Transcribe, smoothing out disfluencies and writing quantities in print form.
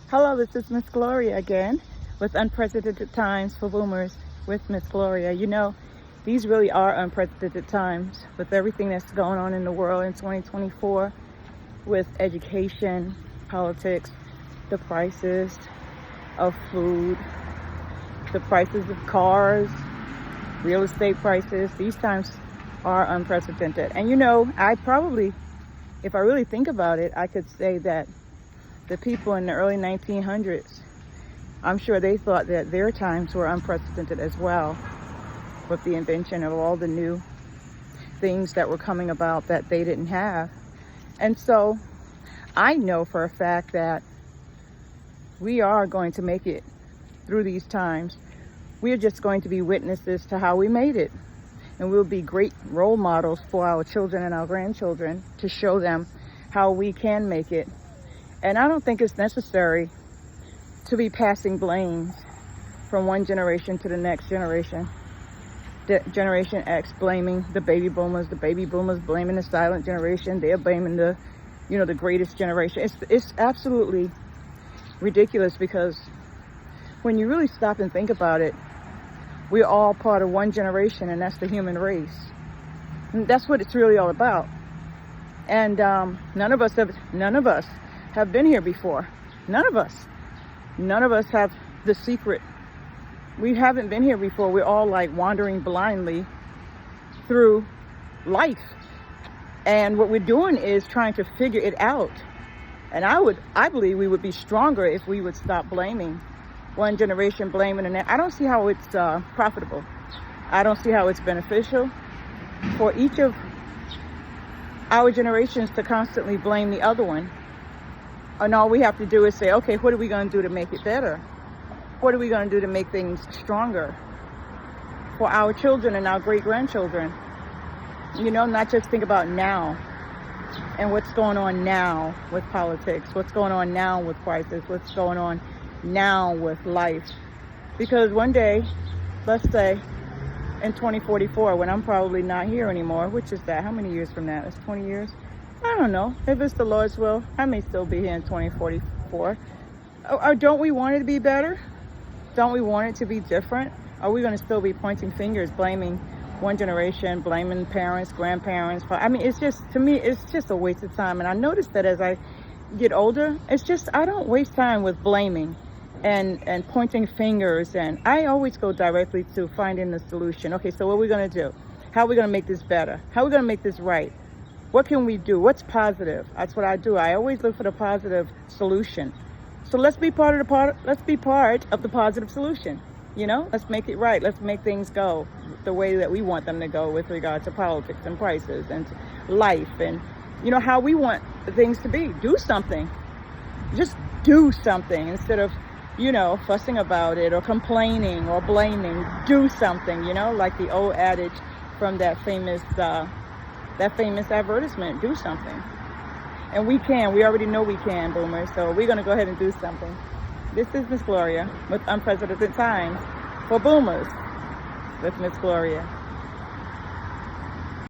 Hello, this is Miss Gloria again with Unprecedented Times for Boomers with Miss Gloria. You know, these really are unprecedented times with everything that's going on in the world in 2024 with education, politics, the prices of food, the prices of cars, real estate prices. These times are unprecedented. And you know, if I really think about it, I could say that the people in the early 1900s, I'm sure they thought that their times were unprecedented as well, with the invention of all the new things that were coming about that they didn't have. And so I know for a fact that we are going to make it through these times. We are just going to be witnesses to how we made it. And we'll be great role models for our children and our grandchildren to show them how we can make it. And I don't think it's necessary to be passing blames from one generation to the next generation. Generation X blaming the baby boomers blaming the silent generation. They're blaming the greatest generation. It's absolutely ridiculous, because when you really stop and think about it, we're all part of one generation, and that's the human race. And that's what it's really all about. And none of us have been here before. None of us have the secret. We haven't been here before. We're all like wandering blindly through life. And what we're doing is trying to figure it out. And I believe we would be stronger if we would stop blaming one generation, blaming the next. I don't see how it's profitable. I don't see how it's beneficial for each of our generations to constantly blame the other one. And all we have to do is say, okay, what are we going to do to make it better? What are we going to do to make things stronger for our children and our great-grandchildren? You know, not just think about now and what's going on now with politics, what's going on now with prices, what's going on now with life. Because one day, let's say in 2044, when I'm probably not here anymore, which is that, how many years from now? It's 20 years? I don't know. If it's the Lord's will, I may still be here in 2044. Or don't we want it to be better? Don't we want it to be different? Are we going to still be pointing fingers, blaming one generation, blaming parents, grandparents? I mean, it's just, to me, it's just a waste of time. And I noticed that as I get older, it's just, I don't waste time with blaming and pointing fingers. And I always go directly to finding the solution. Okay, so what are we going to do? How are we going to make this better? How are we going to make this right? What can we do? What's positive? That's what I do. I always look for the positive solution. So let's be part of the positive solution. You know, let's make it right. Let's make things go the way that we want them to go with regard to politics and prices and life and, you know, how we want things to be. Do something. Just do something instead of, you know, fussing about it or complaining or blaming. Do something, you know, like the old adage from that famous advertisement. Do something. And we already know we can, boomers. So we're going to go ahead and do something. This is Miss Gloria with Unprecedented Times for Boomers with Miss Gloria.